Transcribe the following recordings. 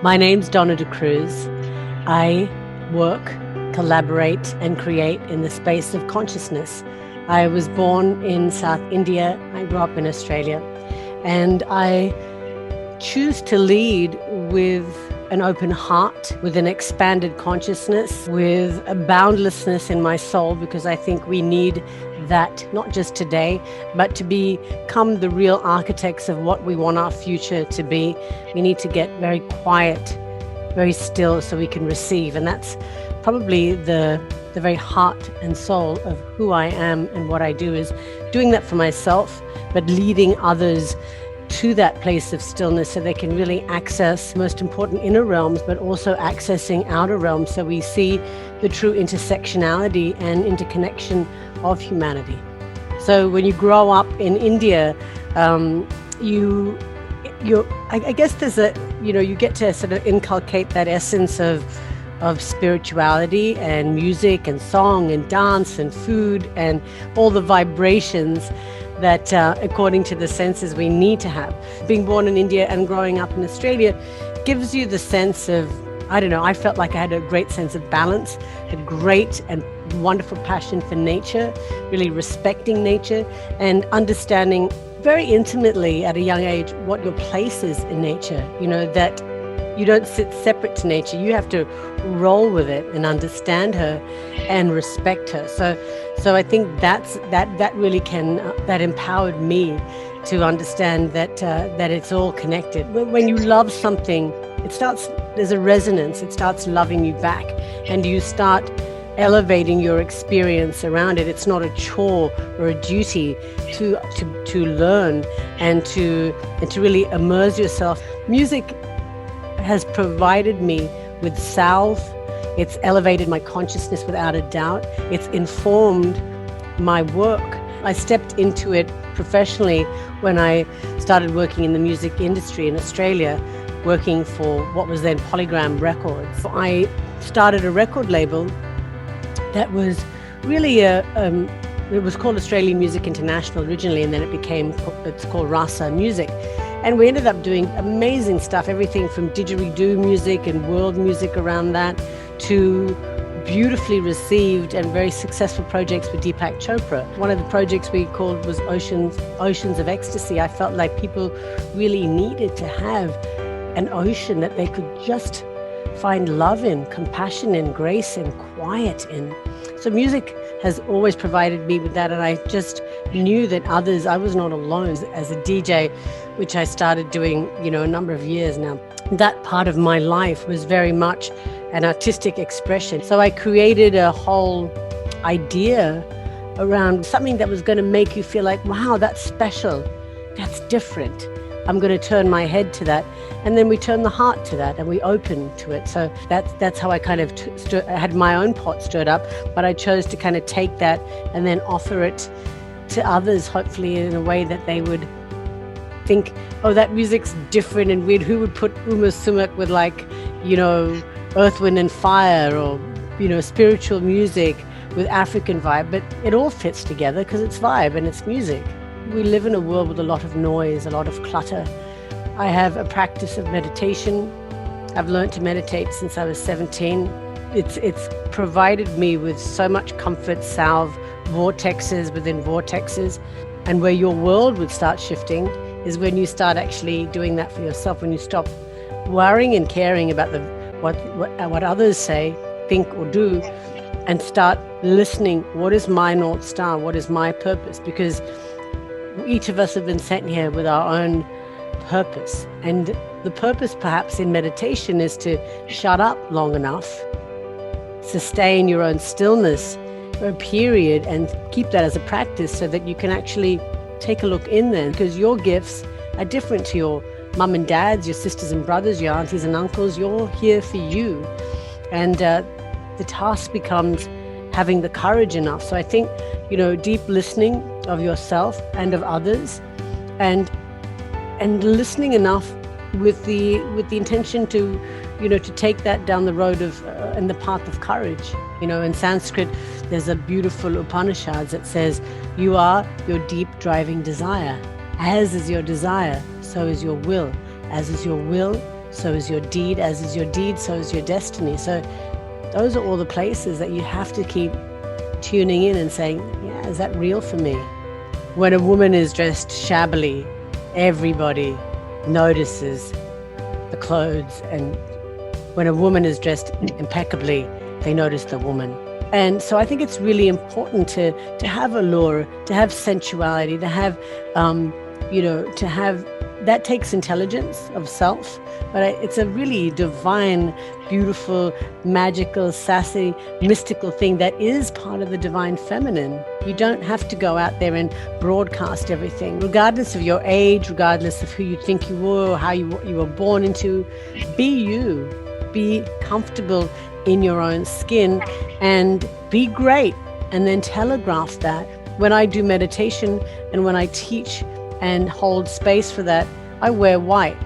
My name's Donna D'Cruz. I work, collaborate, and create in the space of consciousness. I was born in South India. I grew up in Australia. And I choose to lead with an open heart, with an expanded consciousness, with a boundlessness in my soul, because I think we need that, not just today, but to become the real architects of what we want our future to be. We need to get very quiet, very still, so we can receive. And that's probably the very heart and soul of who I am and what I do, is doing that for myself, but leading others to that place of stillness so they can really access most important inner realms, but also accessing outer realms, so we see the true intersectionality and interconnection of humanity. So when you grow up in India, I guess there's you get to sort of inculcate that essence of spirituality and music and song and dance and food and all the vibrations that according to the senses we need to have. Being born in India and growing up in Australia gives you the sense of, I felt like I had a great sense of balance, a great and wonderful passion for nature, really respecting nature and understanding very intimately at a young age what your place is in nature, that you don't sit separate to nature. You have to roll with it and understand her and respect her. So I think that really that empowered me to understand that it's all connected. When you love something, there's a resonance. It starts loving you back, and you start elevating your experience around it. It's not a chore or a duty to learn and to really immerse yourself. Music has provided me with salve. It's elevated my consciousness without a doubt. It's informed my work. I stepped into it professionally when I started working in the music industry in Australia, working for what was then Polygram Records. I started a record label that was really it was called Australian Music International originally, and then it's called Rasa Music. And we ended up doing amazing stuff, everything from didgeridoo music and world music around that to beautifully received and very successful projects with Deepak Chopra. One of the projects we called was Oceans of Ecstasy. I felt like people really needed to have an ocean that they could just find love in, compassion in, grace in, quiet in. So music has always provided me with that, and I just knew that I was not alone. As a DJ, which I started doing, a number of years now, that part of my life was very much an artistic expression. So I created a whole idea around something that was going to make you feel like, wow, that's special, that's different. I'm going to turn my head to that. And then we turn the heart to that and we open to it. So that's how I kind of had my own pot stirred up, but I chose to kind of take that and then offer it to others, hopefully in a way that they would think, oh, that music's different and weird. Who would put Uma Sumak with Earth, Wind and Fire, or, spiritual music with African vibe? But it all fits together because it's vibe and it's music. We live in a world with a lot of noise, a lot of clutter. I have a practice of meditation. I've learned to meditate since I was 17. It's provided me with so much comfort, salve, vortexes within vortexes. And where your world would start shifting is when you start actually doing that for yourself, when you stop worrying and caring about what others say, think or do, and start listening. What is my North Star? What is my purpose? Because each of us have been sent here with our own purpose. And the purpose perhaps in meditation is to shut up long enough, sustain your own stillness for a period, and keep that as a practice so that you can actually take a look in there, because your gifts are different to your mum and dads, your sisters and brothers, your aunties and uncles. You're here for you. And the task becomes having the courage enough. So I think, deep listening of yourself and of others, and listening enough with the intention to take that down the road of and the path of courage. In Sanskrit, there's a beautiful Upanishad that says, you are your deep driving desire. As is your desire, so is your will. As is your will, so is your deed. As is your deed, so is your destiny. So those are all the places that you have to keep tuning in and saying, yeah, is that real for me? When a woman is dressed shabbily, everybody notices the clothes. And when a woman is dressed impeccably, they notice the woman. And so I think it's really important to have allure, to have sensuality, to have, to have, that takes intelligence of self, but it's a really divine, beautiful, magical, sassy, mystical thing that is part of the divine feminine. You don't have to go out there and broadcast everything, regardless of your age, regardless of who you think you were, or how you were born into. Be you, be comfortable in your own skin, and be great, and then telegraph that. When I do meditation and when I teach and hold space for that, I wear white.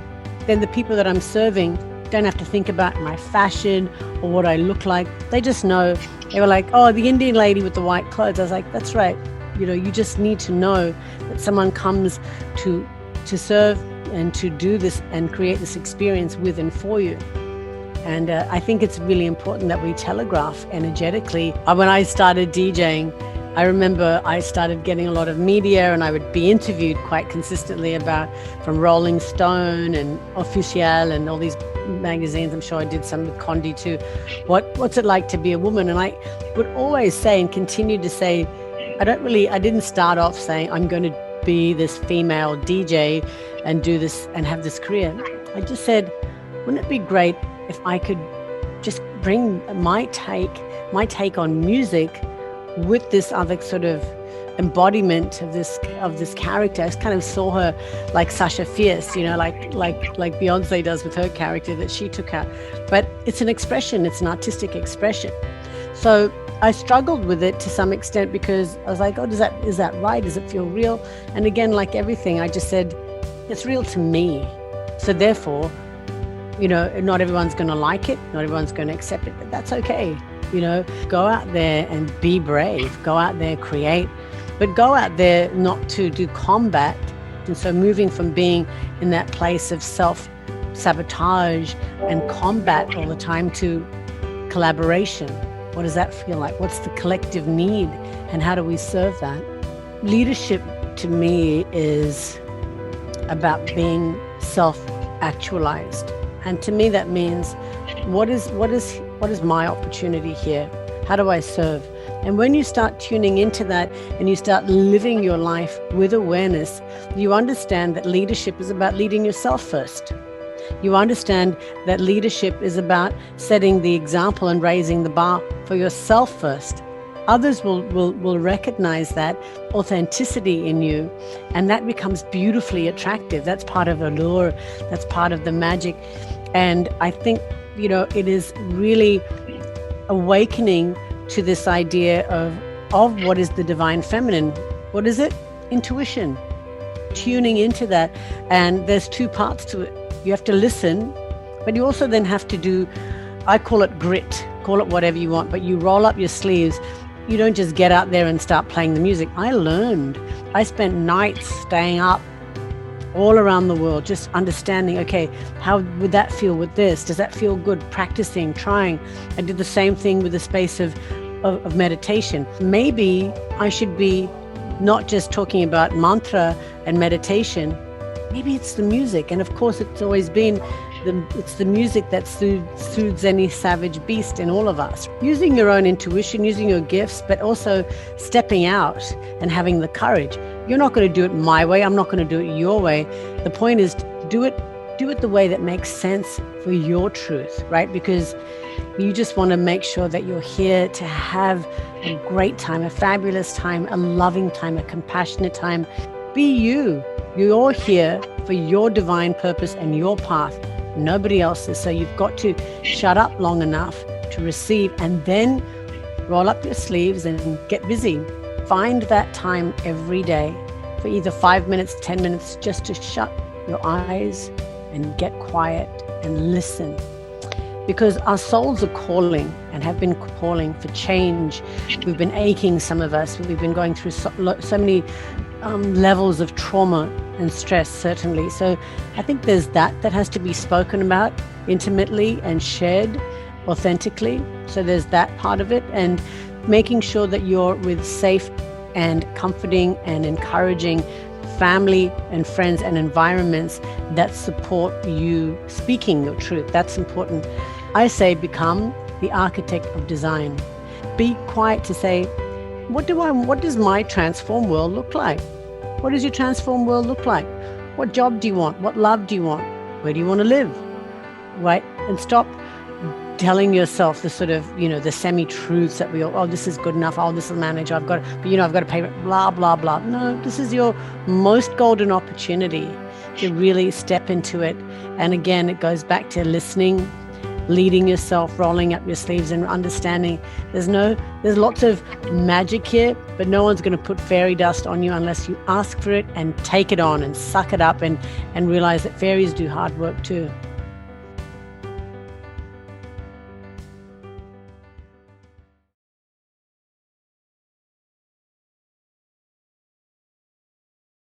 Then the people that I'm serving don't have to think about my fashion or what I look like. They just know. They were like, oh, the Indian lady with the white clothes. I was like, that's right. You just need to know that someone comes to serve and to do this and create this experience with and for you. And I think it's really important that we telegraph energetically. When I started DJing, I remember I started getting a lot of media, and I would be interviewed quite consistently from Rolling Stone and Officiel and all these magazines. I'm sure I did some with Condi too. What's it like to be a woman? And I would always say and continue to say, I didn't start off saying I'm going to be this female DJ and do this and have this career. I just said, wouldn't it be great if I could just bring my take on music with this other sort of embodiment of this character. I just kind of saw her like Sasha Fierce, like Beyonce does with her character that she took out. But it's an expression, it's an artistic expression. So I struggled with it to some extent because I was like, oh, is that right? Does it feel real? And again, like everything, I just said, it's real to me. So therefore, not everyone's going to like it, not everyone's going to accept it, but that's okay. Go out there and be brave, go out there, create, but go out there not to do combat. And so moving from being in that place of self-sabotage and combat all the time to collaboration. What does that feel like? What's the collective need? And how do we serve that? Leadership to me is about being self-actualized. And to me, that means what is my opportunity here? How do I serve? And when you start tuning into that and you start living your life with awareness, you understand that leadership is about leading yourself first. You understand that leadership is about setting the example and raising the bar for yourself first. Others will recognize that authenticity in you, and that becomes beautifully attractive. That's part of the allure. That's part of the magic. And I think, it is really awakening to this idea of what is the divine feminine. What is it? Intuition. Tuning into that. And there's two parts to it. You have to listen, but you also then have to do, I call it grit, call it whatever you want, but you roll up your sleeves. You don't just get out there and start playing the music. I learned. I spent nights staying up all around the world, just understanding, okay, how would that feel with this? Does that feel good? Practicing, trying. I did the same thing with the space of meditation. Maybe I should be not just talking about mantra and meditation. Maybe it's the music. And of course, it's always been it's the music that soothes any savage beast in all of us. Using your own intuition, using your gifts, but also stepping out and having the courage. You're not going to do it my way. I'm not going to do it your way. The point is to do it the way that makes sense for your truth, right? Because you just want to make sure that you're here to have a great time, a fabulous time, a loving time, a compassionate time. Be you. You're here for your divine purpose and your path. Nobody else's. So you've got to shut up long enough to receive, and then roll up your sleeves and get busy. Find that time every day for either 5 minutes, 10 minutes, just to shut your eyes and get quiet and listen. Because our souls are calling and have been calling for change. We've been aching, some of us. We've been going through so many levels of trauma and stress, certainly. So I think there's that has to be spoken about intimately and shared authentically. So there's that part of it, and making sure that you're with safe and comforting and encouraging family and friends and environments that support you speaking your truth. That's important. I say become the architect of design. Be quiet to say, what does my transform world look like? What does your transform world look like? What job do you want? What love do you want? Where do you want to live? Right? And stop telling yourself the sort of, the semi-truths that we all, oh, this is good enough. Oh, this will manage. I've got to pay, blah, blah, blah. No, this is your most golden opportunity to really step into it. And again, it goes back to listening, leading yourself, rolling up your sleeves and understanding there's lots of magic here, but no one's going to put fairy dust on you unless you ask for it and take it on and suck it up and realize that fairies do hard work too.